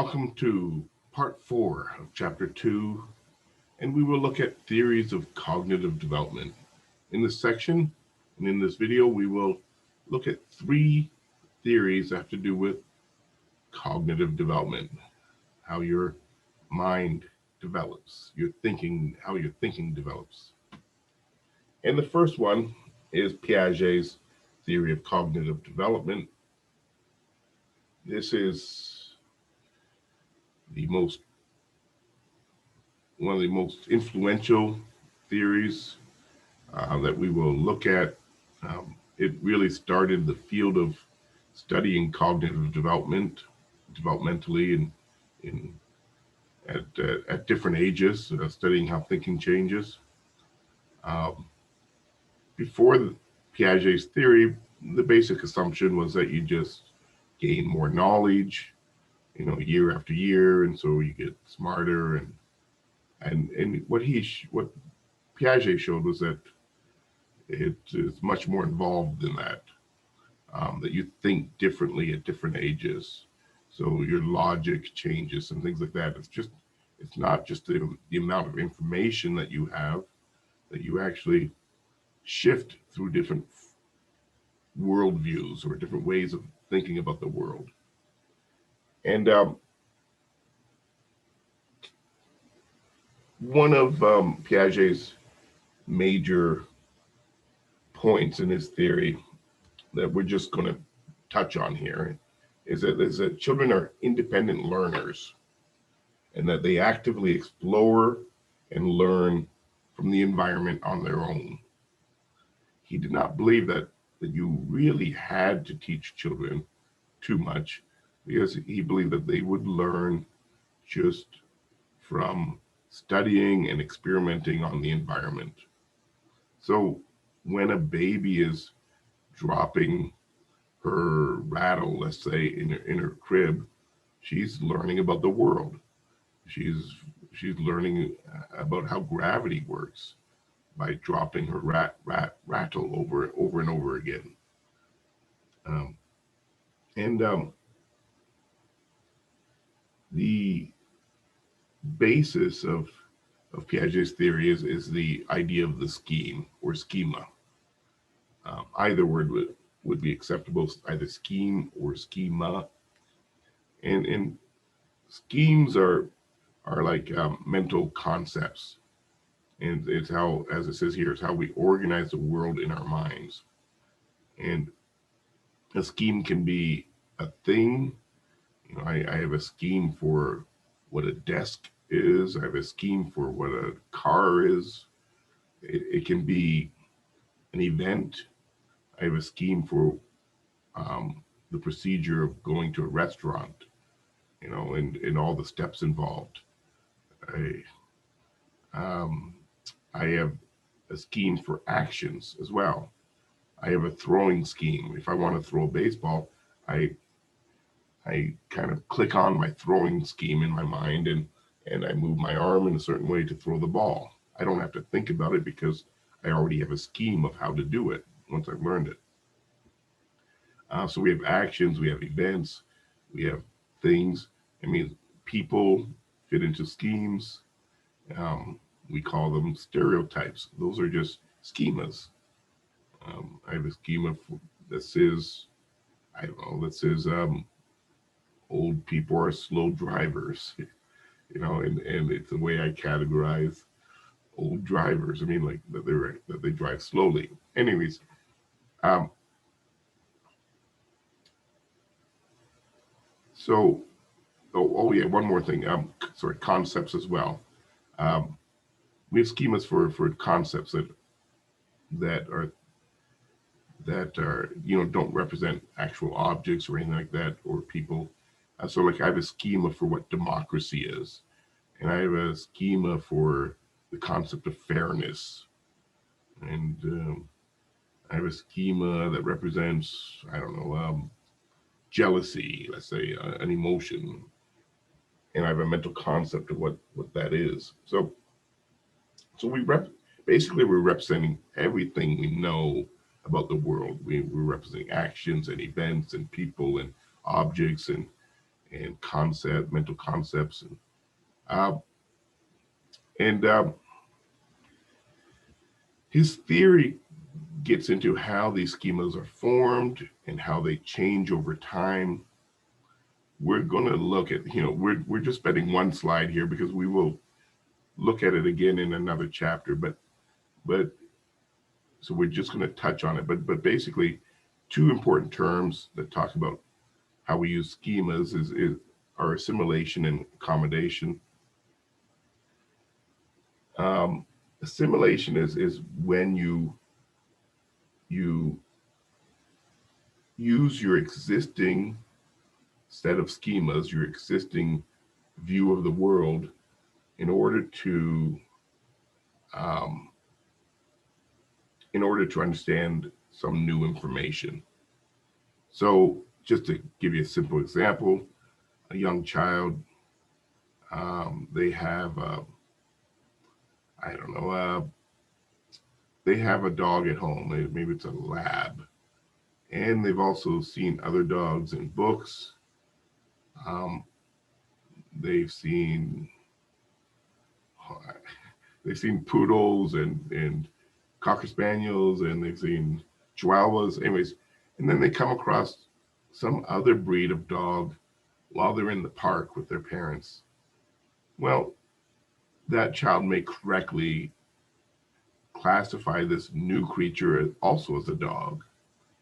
Welcome to part 4 of chapter 2, and we will look at theories of cognitive development. In this section and in this video, we will look at 3 theories that have to do with cognitive development, how your mind develops, how your thinking develops. And the first one is Piaget's theory of cognitive development. This is one of the most influential theories that we will look at. It really started the field of studying cognitive development, developmentally, at different ages, studying how thinking changes. Before Piaget's theory, the basic assumption was that you just gain more knowledge, year after year, and so you get smarter. And what Piaget showed was that it is much more involved than that. That you think differently at different ages, so your logic changes and things like that. It's not just the amount of information that you have, that you actually shift through different worldviews or different ways of thinking about the world. And one of Piaget's major points in his theory that we're just going to touch on here is that children are independent learners, and that they actively explore and learn from the environment on their own. He did not believe that you really had to teach children too much, because he believed that they would learn just from studying and experimenting on the environment. So when a baby is dropping her rattle, let's say, in her crib, she's learning about the world. She's learning about how gravity works by dropping her rattle over and over again. The basis of Piaget's theory is the idea of the scheme or schema. Either word would be acceptable, either scheme or schema. And schemes are like mental concepts. And it's how, as it says here, it's how we organize the world in our minds. And a scheme can be a thing. I have a scheme for what a desk is. I have a scheme for what a car is. It can be an event. I have a scheme for the procedure of going to a restaurant, and all the steps involved. I have a scheme for actions as well. I have a throwing scheme. If I want to throw a baseball, I kind of click on my throwing scheme in my mind, and I move my arm in a certain way to throw the ball. I don't have to think about it because I already have a scheme of how to do it once I've learned it. So we have actions, we have events, we have things. People fit into schemes. We call them stereotypes. Those are just schemas. I have a schema that says, old people are slow drivers, and it's the way I categorize old drivers. Like that they drive slowly. Anyways, yeah, one more thing. Concepts as well. We have schemas for concepts that are don't represent actual objects or anything like that, or people. So like I have a schema for what democracy is, and I have a schema for the concept of fairness, and I have a schema that represents, jealousy, let's say, an emotion, and I have a mental concept of what that is. So we're representing everything we know about the world. We're representing actions and events and people and objects, and and mental concepts, uh, and his theory gets into how these schemas are formed and how they change over time. We're going to look at, we're just spending one slide here because we will look at it again in another chapter, but so we're just going to touch on it. But basically, two important terms that talk about how we use schemas is are assimilation and accommodation. Um, Assimilation is when you use your existing set of schemas, your existing view of the world, in order to um, understand some new information. So, just to give you a simple example, a young child, they have, I don't know, they have a dog at home. Maybe it's a lab, and they've also seen other dogs in books. Um, they've seen poodles and cocker spaniels, and they've seen chihuahuas. Anyways, and then they come across some other breed of dog while they're in the park with their parents. Well, that child may correctly classify this new creature also as a dog,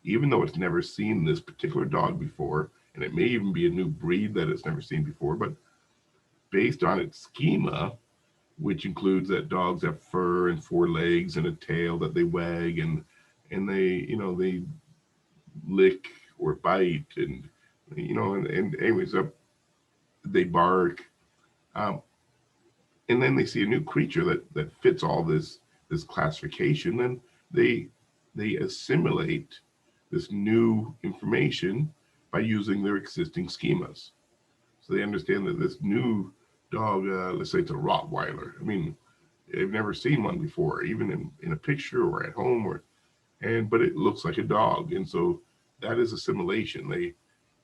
even though it's never seen this particular dog before, and it may even be a new breed that it's never seen before. But based on its schema, which includes that dogs have fur and four legs and a tail that they wag, and they lick or bite, and anyways, they bark, um, and then they see a new creature that fits all this classification, then they assimilate this new information by using their existing schemas. So they understand that this new dog, let's say it's a Rottweiler. I mean, they've never seen one before, even in a picture or at home, but it looks like a dog, and so that is assimilation.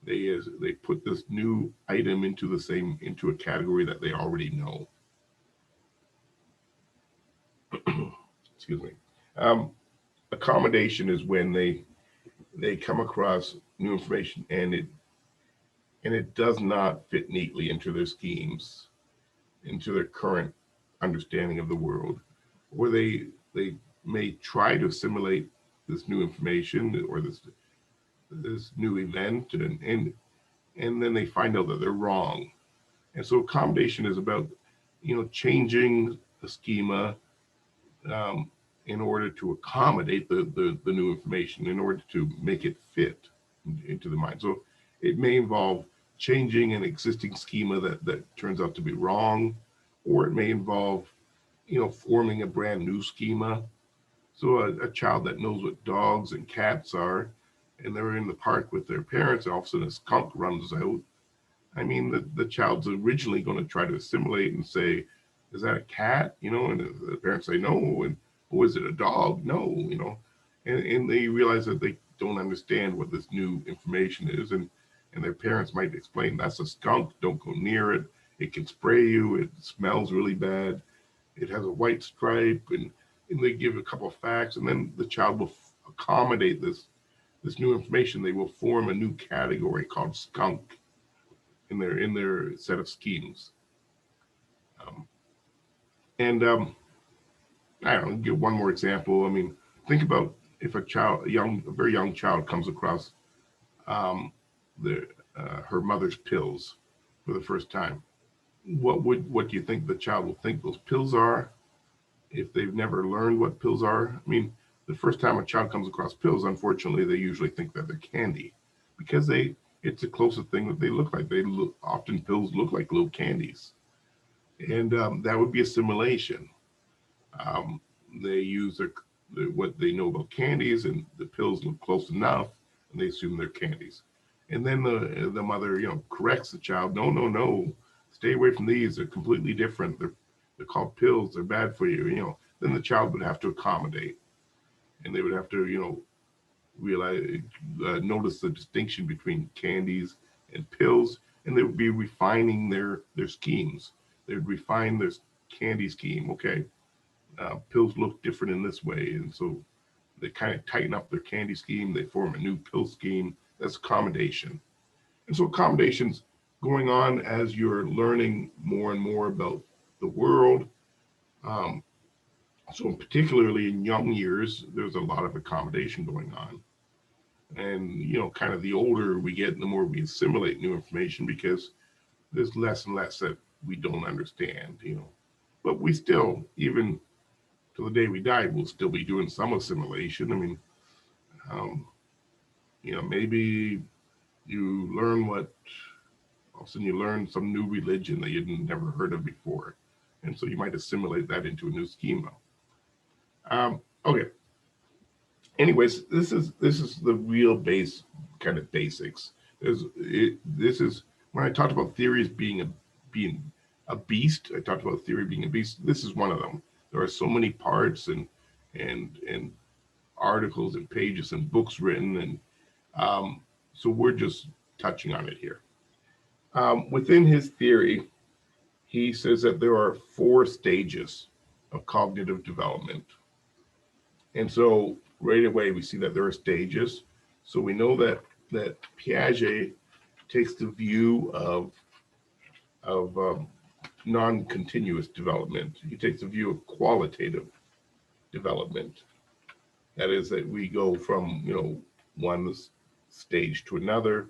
They put this new item into a category that they already know. Excuse me. Um, Accommodation is when they come across new information and it does not fit neatly into their schemes, into their current understanding of the world, or they may try to assimilate this new information or this new event, and then they find out that they're wrong. And so accommodation is about changing the schema, um, in order to accommodate the new information, in order to make it fit into the mind. So it may involve changing an existing schema that turns out to be wrong, or it may involve forming a brand new schema. So a child that knows what dogs and cats are, and they're in the park with their parents, and all of a sudden a skunk runs out. I mean, the child's originally going to try to assimilate and say, "Is that a cat?" And the parents say no, and "Oh, is it a dog?" No, and they realize that they don't understand what this new information is, and their parents might explain, "That's a skunk. Don't go near it. It can spray you. It smells really bad. It has a white stripe," and they give a couple of facts, and then the child will accommodate this new information. They will form a new category called skunk in their set of schemes. Um, and I don't know, give one more example. I mean, think about if a very young child comes across um, the her mother's pills for the first time. What do you think the child will think those pills are if they've never learned what pills are? I mean, the first time a child comes across pills, unfortunately, they usually think that they're candy because it's the closest thing that they look like. Often pills look like little candies, and that would be assimilation. Um, they use what they know about candies, and the pills look close enough, and they assume they're candies. And then the mother, corrects the child. No, no, no, stay away from these. They're completely different. They're called pills. They're bad for you. Then the child would have to accommodate, and they would have to, realize, notice the distinction between candies and pills, and they would be refining their schemes. They would refine their candy scheme. Okay, pills look different in this way, and so they kind of tighten up their candy scheme. They form a new pill scheme. That's accommodation. And so accommodations going on as you're learning more and more about the world. Um, so particularly in young years, there's a lot of accommodation going on. And, kind of the older we get, the more we assimilate new information because there's less and less that we don't understand. But we still, even to the day we die, we'll still be doing some assimilation. I mean, um, maybe you learn all of a sudden you learn some new religion that you'd never heard of before. And so you might assimilate that into a new schema. Okay. Anyways, this is the real kind of basics. This is when I talked about theories being a beast. I talked about theory being a beast. This is one of them. There are so many parts and articles and pages and books written, and so we're just touching on it here. Within his theory, he says that there are 4 stages of cognitive development. And so right away we see that there are stages. So we know that Piaget takes the view of non-continuous development. He takes a view of qualitative development. That is that we go from one stage to another,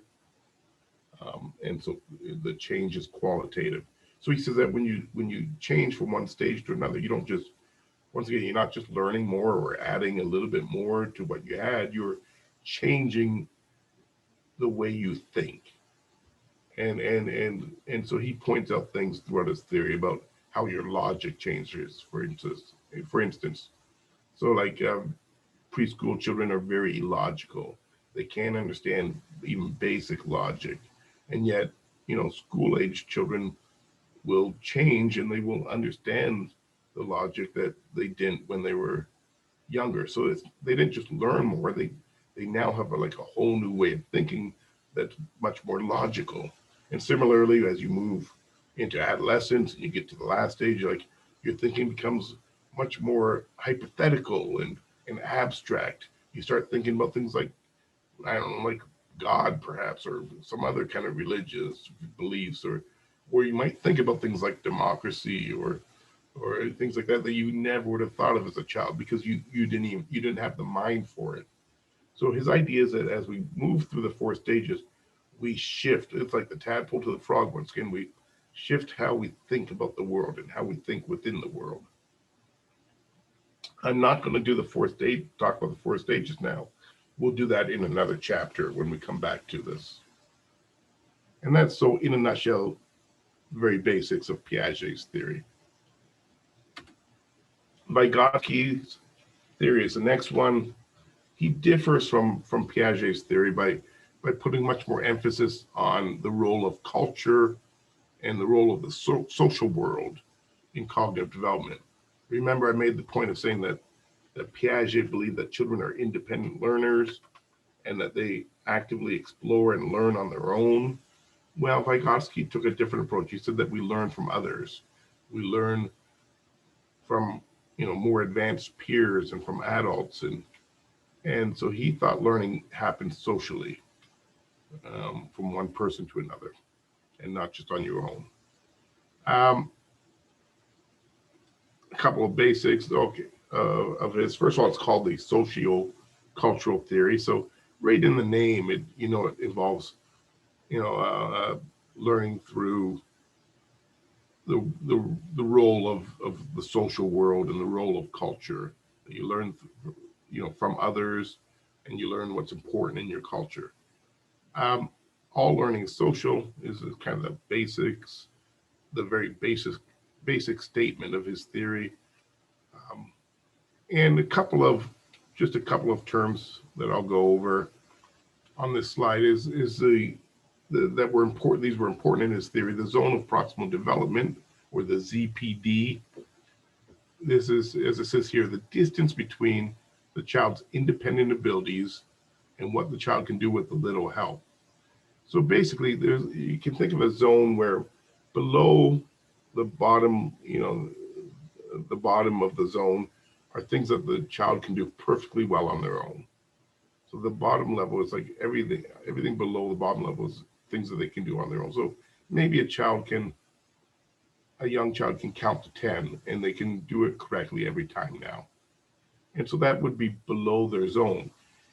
and so the change is qualitative. So he says that when you change from one stage to another, you don't just, once again, you're not just learning more or adding a little bit more to what you had, you're changing the way you think. And so he points out things throughout his theory about how your logic changes, for instance. So like preschool children are very illogical. They can't understand even basic logic. And yet, school age children will change and they will understand the logic that they didn't when they were younger. So they didn't just learn more, they now have a whole new way of thinking that's much more logical. And similarly, as you move into adolescence and you get to the last stage, your thinking becomes much more hypothetical and abstract. You start thinking about things like, I don't know, like God perhaps, or some other kind of religious beliefs, or you might think about things like democracy or things like that you never would have thought of as a child because you didn't have the mind for it. So his idea is that as we move through the 4 stages, we shift. It's like the tadpole to the frog once again. We shift how we think about the world and how we think within the world. I'm not going to do talk about the 4 stages now. We'll do that in another chapter when we come back to this. And that's, so in a nutshell, the very basics of Piaget's theory. Vygotsky's theory is the next one. He differs from Piaget's theory by putting much more emphasis on the role of culture and the role of the social world in cognitive development. Remember, I made the point of saying that Piaget believed that children are independent learners and that they actively explore and learn on their own. Well, Vygotsky took a different approach. He said that we learn from others. We learn from more advanced peers and from adults, and so he thought learning happens socially, from one person to another, and not just on your own. A couple of basics, okay, of his. First of all, it's called the socio-cultural theory. So right in the name, it involves learning through the role of the social world and the role of culture. You learn from others, and you learn what's important in your culture. All learning is social is kind of the basics, the very basic statement of his theory. And a couple of terms that I'll go over on this slide is that were important. These were important in his theory. The zone of proximal development, or the ZPD. This is, as it says here, the distance between the child's independent abilities and what the child can do with a little help. So basically, you can think of a zone where below the bottom, the bottom of the zone are things that the child can do perfectly well on their own. So the bottom level is like everything below the bottom level is things that they can do on their own. So maybe a young child can count to 10 and they can do it correctly every time now. And so that would be below their zone.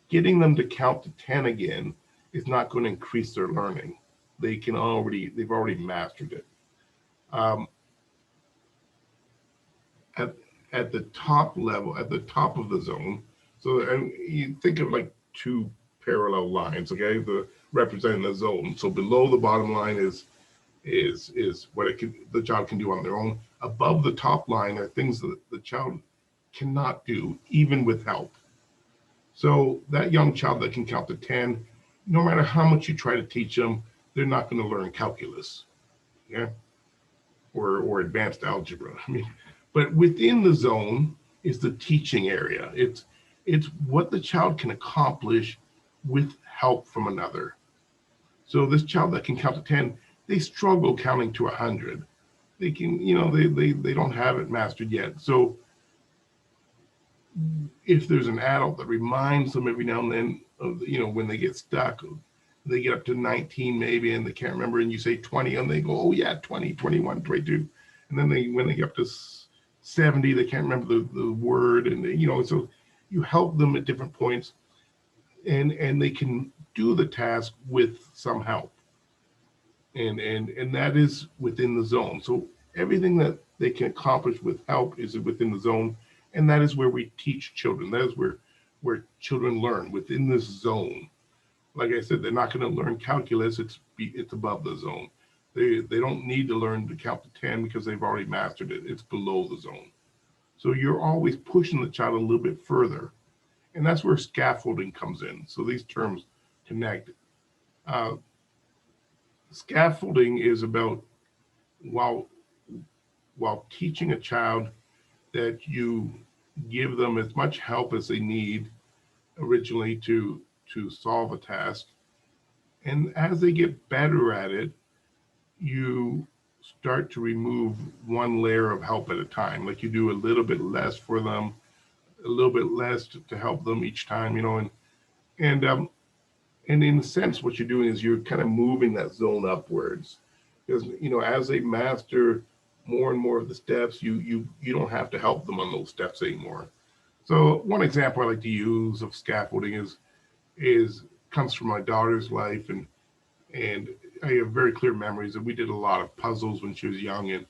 Getting them to count to 10 again is not going to increase their learning. They've already mastered it. Um, at, at the top level, at the top of the zone, so and you think of like two parallel lines, okay, representing the zone. So below the bottom line is what the child can do on their own. Above the top line are things that the child cannot do, even with help. So that young child that can count to 10, no matter how much you try to teach them, they're not going to learn calculus, yeah, or advanced algebra. I mean, but within the zone is the teaching area. It's what the child can accomplish with help from another. So this child that can count to 10, they struggle counting to 100. They can, they don't have it mastered yet. So if there's an adult that reminds them every now and then of, when they get stuck, they get up to 19 maybe and they can't remember, and you say 20 and they go, oh yeah, 20, 21, 22. And then when they get up to 70, they can't remember the word, and so you help them at different points, and they can do the task with some help. And that is within the zone. So everything that they can accomplish with help is within the zone, and that is where we teach children. That is where children learn, within this zone. Like I said, they're not going to learn calculus. It's above the zone. They don't need to learn to count to 10 because they've already mastered it. It's below the zone. So you're always pushing the child a little bit further, and that's where scaffolding comes in. So these terms connect. Uh, Scaffolding is about, while teaching a child, that you give them as much help as they need originally to solve a task, and as they get better at it, you start to remove one layer of help at a time. Like you do a little bit less for them, a little bit less to help them each time, and in a sense, what you're doing is you're kind of moving that zone upwards, because as they master more and more of the steps, you don't have to help them on those steps anymore. So one example I like to use of scaffolding is comes from my daughter's life, and I have very clear memories that we did a lot of puzzles when she was young,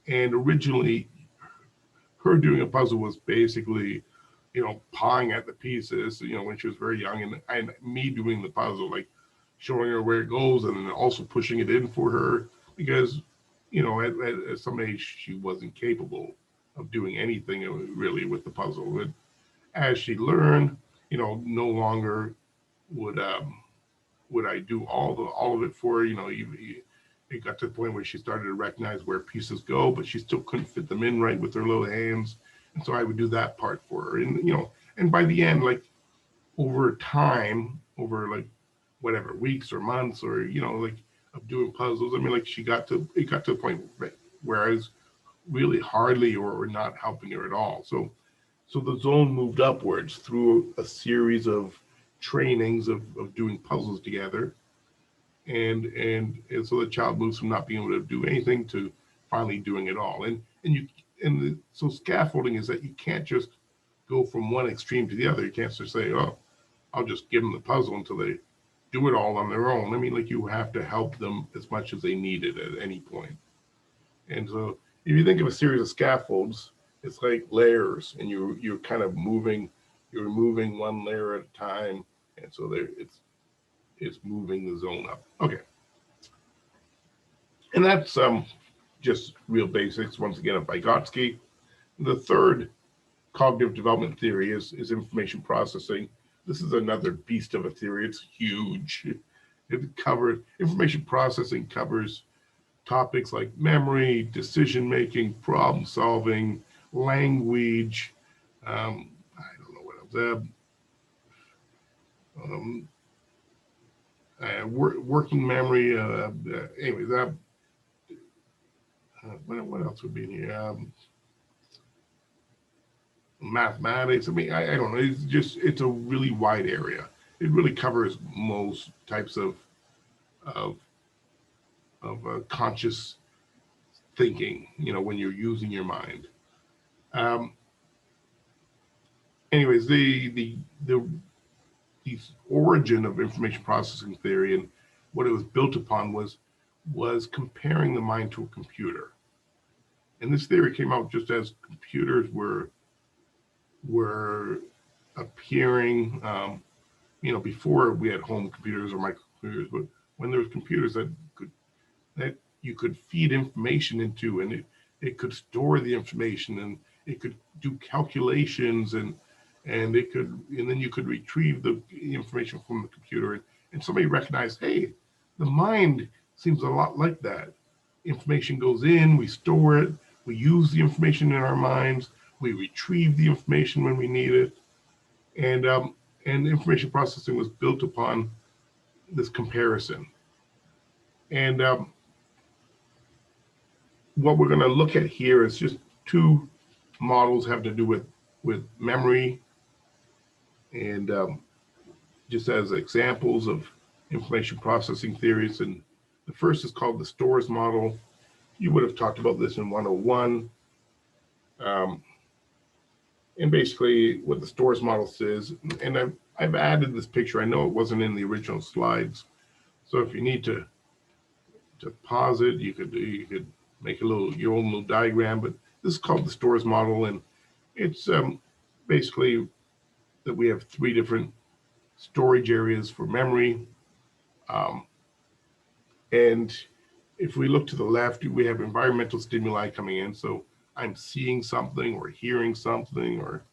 and originally her doing a puzzle was basically, pawing at the pieces, when she was very young, and me doing the puzzle, like showing her where it goes and then also pushing it in for her, because, at some age she wasn't capable of doing anything really with the puzzle. But as she learned, no longer would I do all of it for her. It got to the point where she started to recognize where pieces go, but she still couldn't fit them in right with her little hands. And so I would do that part for her. And by the end, like over time, over like whatever, weeks or months, or, like of doing puzzles, I mean, like it got to the point where I was really hardly or not helping her at all. So the zone moved upwards through a series of trainings of doing puzzles together. And so the child moves from not being able to do anything to finally doing it all. So scaffolding is that you can't just go from one extreme to the other. You can't just say, oh, I'll just give them the puzzle until they do it all on their own. I mean, like you have to help them as much as they need it at any point. And so if you think of a series of scaffolds, it's like layers, and you're kind of you're moving one layer at a time, and so it's moving the zone up. Okay, and that's just real basics. Once again, of Vygotsky. The third cognitive development theory is information processing. This is another beast of a theory. It's huge. Information processing covers topics like memory, decision making, problem solving, language. I don't know what else. working memory. Anyways, what else would be in here? Mathematics. I mean, I don't know. It's a really wide area. It really covers most types of conscious thinking. When you're using your mind. Um, anyways, the origin of information processing theory and what it was built upon was comparing the mind to a computer. And this theory came out just as computers were appearing. Before we had home computers or microcomputers, but when there was computers that you could feed information into, and it could store the information, and it could do calculations, and then you could retrieve the information from the computer, and somebody recognized, hey, the mind seems a lot like that. Information goes in, we store it, we use the information in our minds, we retrieve the information when we need it, and information processing was built upon this comparison. And what we're going to look at here is just two models have to do with memory, and just as examples of information processing theories. And the first is called the stores model. You would have talked about this in 101. And basically what the stores model says, and I've added this picture. I know it wasn't in the original slides, so if you need to pause it, you could make your own little diagram. But this is called the stores model, and it's basically that we have three different storage areas for memory. And if we look to the left, we have environmental stimuli coming in. So I'm seeing something or hearing something or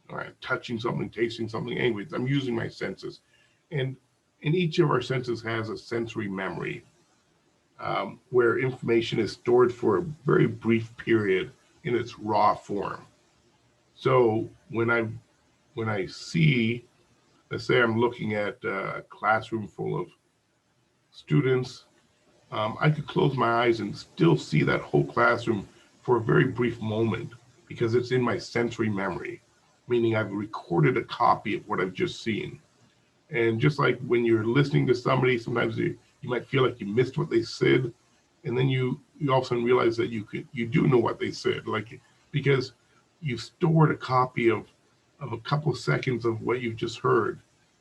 I'm touching something, tasting something. Anyways, I'm using my senses. And each of our senses has a sensory memory where information is stored for a very brief period in its raw form. So when I see, let's say I'm looking at a classroom full of students, I could close my eyes and still see that whole classroom for a very brief moment because it's in my sensory memory, meaning I've recorded a copy of what I've just seen. And just like when you're listening to somebody, sometimes you might feel like you missed what they said, and then you all of a sudden realize that you do know what they said, like because you've stored a copy of a couple of seconds of what you've just heard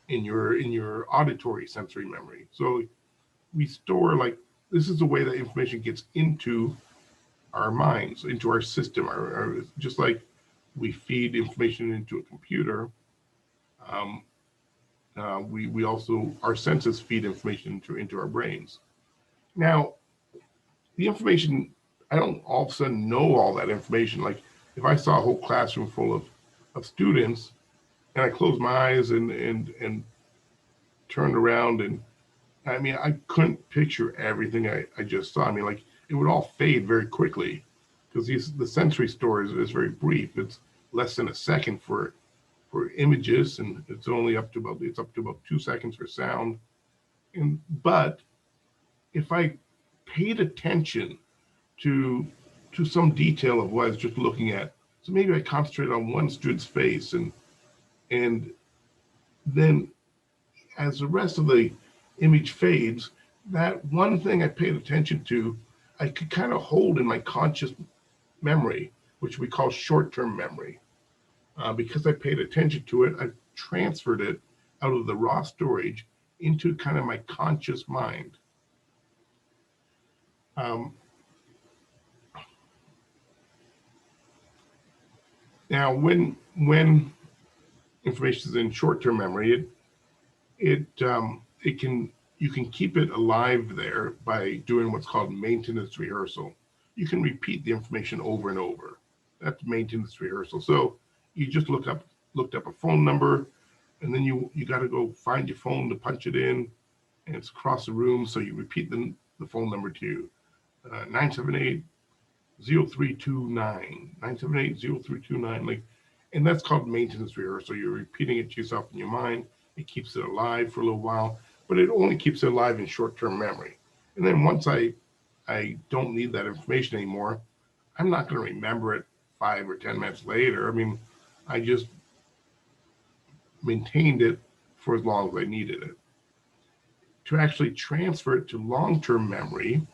in your auditory sensory memory. So we store, like, this is the way that information gets into our minds, into our system, just like we feed information into a computer. We also, our senses feed information into our brains. Now, the information, I don't all of a sudden know all that information. Like if I saw a whole classroom full of students and I closed my eyes and turned around, and I mean, I couldn't picture everything I just saw. I mean, like it would all fade very quickly because the sensory store is very brief. It's less than a second for images, and it's up to about 2 seconds for sound. But if I paid attention to some detail of what I was just looking at, so maybe I concentrated on one student's face, and then as the rest of the image fades, that one thing I paid attention to, I could kind of hold in my conscious memory, which we call short-term memory. Because I paid attention to it, I transferred it out of the raw storage into kind of my conscious mind. Now, when information is in short-term memory, you can keep it alive there by doing what's called maintenance rehearsal. You can repeat the information over and over. That's maintenance rehearsal. So you just looked up a phone number, and then you got to go find your phone to punch it in, and it's across the room. So you repeat the phone number to 978-0329, 978-0329, like, and that's called maintenance rehearsal. You're repeating it to yourself in your mind. It keeps it alive for a little while. but it only keeps it alive in short-term memory. And then once I don't need that information anymore, I'm not going to remember it 5 or 10 minutes later. I mean, I just maintained it for as long as I needed it. To actually transfer it to long-term memory,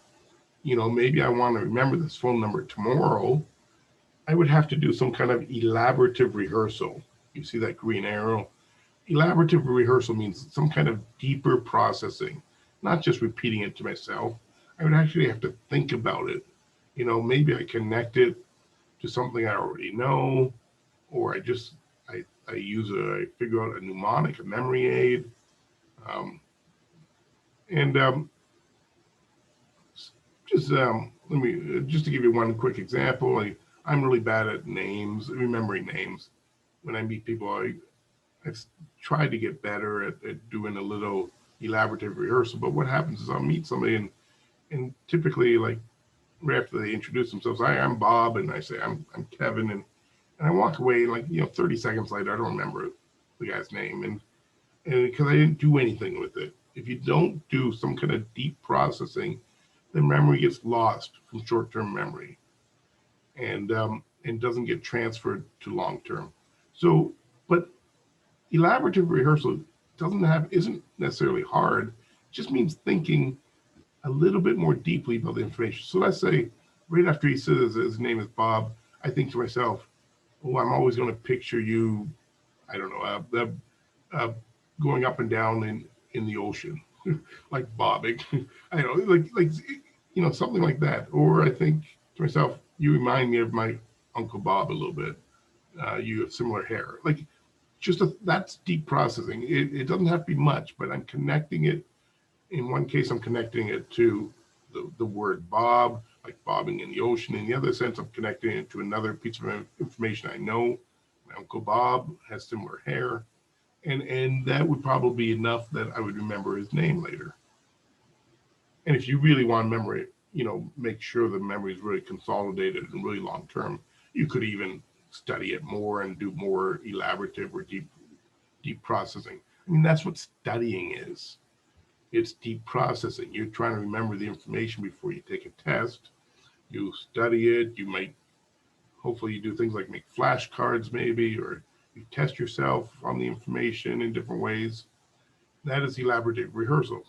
maybe I want to remember this phone number tomorrow, I would have to do some kind of elaborative rehearsal. You see that green arrow? Elaborative rehearsal means some kind of deeper processing, not just repeating it to myself. I would actually have to think about it. Maybe I connect it to something I already know, or I figure out a mnemonic, a memory aid. And just to give you one quick example, I'm really bad at names, remembering names. When I meet people, I've tried to get better at doing a little elaborative rehearsal. But what happens is I'll meet somebody and typically, like, right after they introduce themselves, I'm Bob, and I say I'm Kevin, and I walk away, and 30 seconds later I don't remember the guy's name, and because I didn't do anything with it. If you don't do some kind of deep processing, the memory gets lost from short-term memory, and doesn't get transferred to long-term. So, but elaborative rehearsal isn't necessarily hard. It just means thinking a little bit more deeply about the information. So let's say right after he says his name is Bob, I think to myself, oh, I'm always going to picture you, I don't know, going up and down in the ocean, like bobbing. I don't know, like something like that. Or I think to myself, you remind me of my Uncle Bob a little bit. You have similar hair. Like, that's deep processing. It doesn't have to be much, but I'm connecting it. In one case, I'm connecting it to the word Bob, like bobbing in the ocean. In the other sense, I'm connecting it to another piece of information I know. My Uncle Bob has similar hair. And that would probably be enough that I would remember his name later. And if you really want memory, make sure the memory is really consolidated and really long term, you could even study it more and do more elaborative or deep processing. I mean, that's what studying is. It's deep processing. You're trying to remember the information before you take a test. You study it. Hopefully you do things like make flashcards maybe, or you test yourself on the information in different ways. That is elaborative rehearsal,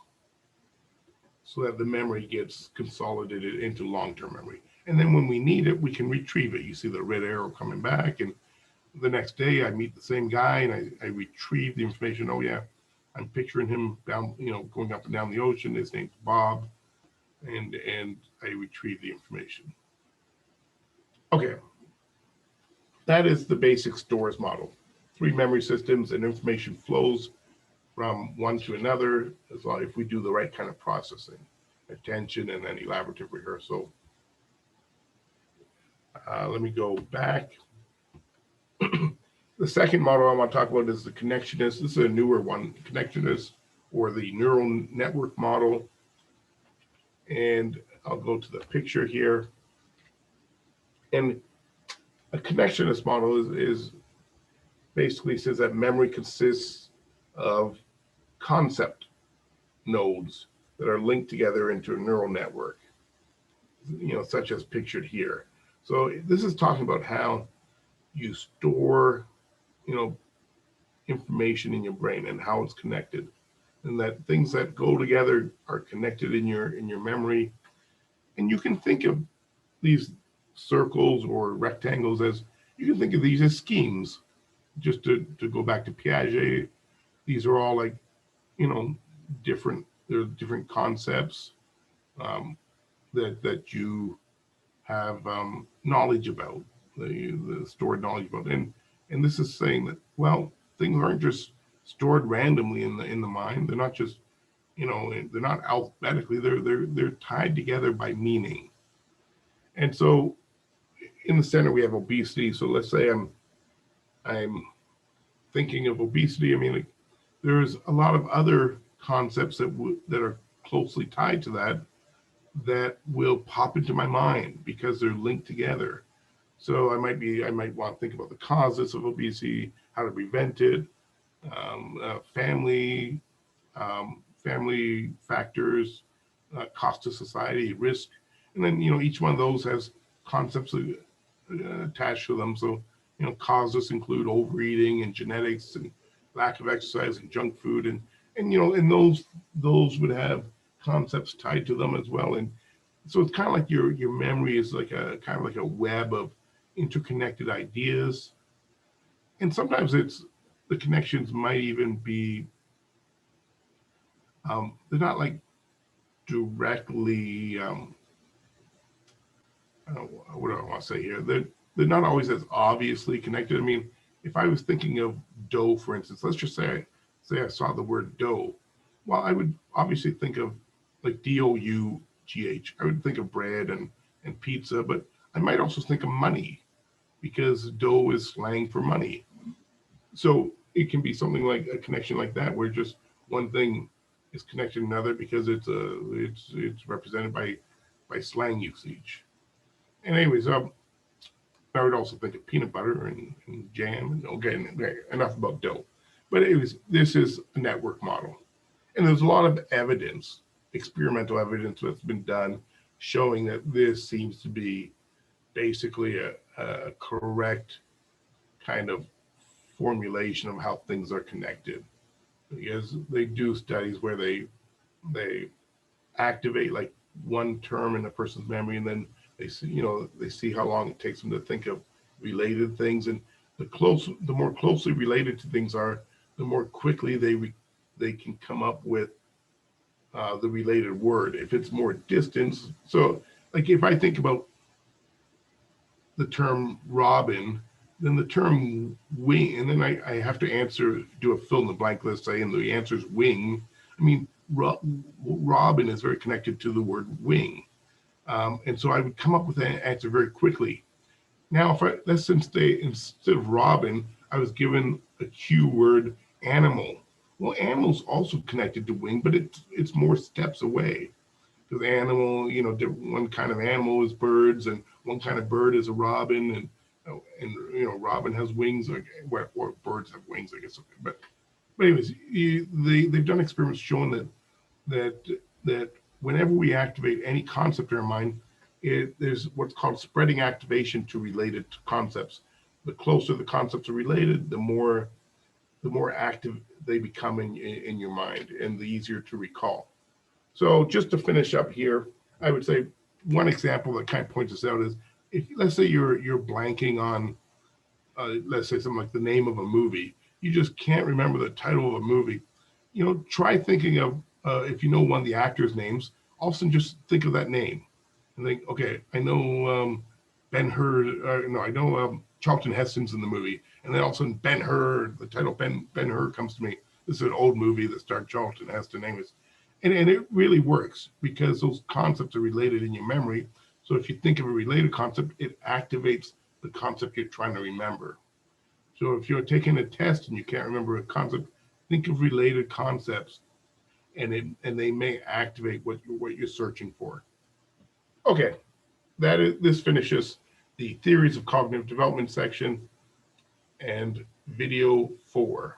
so that the memory gets consolidated into long-term memory. And then when we need it, we can retrieve it. You see the red arrow coming back, and the next day I meet the same guy and I retrieve the information. Oh yeah, I'm picturing him down, going up and down the ocean. His name's Bob, and I retrieve the information. Okay, that is the basic stores model. 3 memory systems, and information flows from one to another as long if we do the right kind of processing, attention, and then elaborative rehearsal. Let me go back. The second model I want to talk about is the connectionist. This is a newer one, connectionist, or the neural network model. And I'll go to the picture here. And a connectionist model is basically says that memory consists of concept nodes that are linked together into a neural network, such as pictured here. So this is talking about how you store, information in your brain and how it's connected, and that things that go together are connected in your memory. And you can think of these circles or rectangles as schemes. Just to go back to Piaget, these are all like, there are different concepts that you have knowledge about, the stored knowledge about. And this is saying that, well, things aren't just stored randomly in the mind. They're not just, they're not alphabetically. They're tied together by meaning. And so in the center we have obesity. So let's say I'm thinking of obesity. I mean, there's a lot of other concepts that are closely tied to that will pop into my mind because they're linked together. So I might want to think about the causes of obesity, how to prevent it, family family factors, cost to society, risk, and then each one of those has concepts attached to them. So causes include overeating and genetics and lack of exercise and junk food, and those would have concepts tied to them as well. And so it's kind of like your memory is like a kind of like a web of interconnected ideas, and sometimes it's the connections might even be they're not like directly what do I want to say here? They're not always as obviously connected. I mean, if I was thinking of dough, for instance, let's just say I saw the word dough. Well, I would obviously think of like DOUGH. I would think of bread and pizza, but I might also think of money because dough is slang for money. So it can be something like a connection like that, where just one thing is connected to another because it's represented by slang usage. And anyways, I would also think of peanut butter and jam. And okay, enough about dough. But anyways, this is a network model. And there's a lot of evidence, experimental evidence that's been done showing that this seems to be basically a correct kind of formulation of how things are connected. Because they do studies where they activate like one term in a person's memory, and then they see how long it takes them to think of related things, and the more closely related to things are, the more quickly they can come up with the related word. If it's more distance, so like if I think about the term robin, then the term wing, and then I have to do a fill in the blank, let's say, and the answer is wing. I mean, robin is very connected to the word wing. And so I would come up with an answer very quickly. Now, instead of robin, I was given a cue word animal. Well, animal's also connected to wing, but it's more steps away. Because animal, one kind of animal is birds, and one kind of bird is a robin, and robin has wings, or birds have wings, I guess. But anyways, they've done experiments showing that whenever we activate any concept in our mind, there's what's called spreading activation to related concepts. The closer the concepts are related, the more active they become in your mind, and the easier to recall. So just to finish up here, I would say one example that kind of points this out is, if let's say you're blanking on, let's say something like the name of a movie, you just can't remember the title of a movie. Try thinking of if you know one of the actors' names, all of a sudden just think of that name and think, okay, I know Ben-Hur, no, I know Charlton Heston's in the movie, and then all of a sudden Ben-Hur, the title Ben-Hur comes to me. This is an old movie that starred Charlton Heston, anyways. And it really works because those concepts are related in your memory. So if you think of a related concept, it activates the concept you're trying to remember. So if you're taking a test and you can't remember a concept, think of related concepts, and they may activate what you're searching for. Okay, this finishes the theories of cognitive development section and video 4.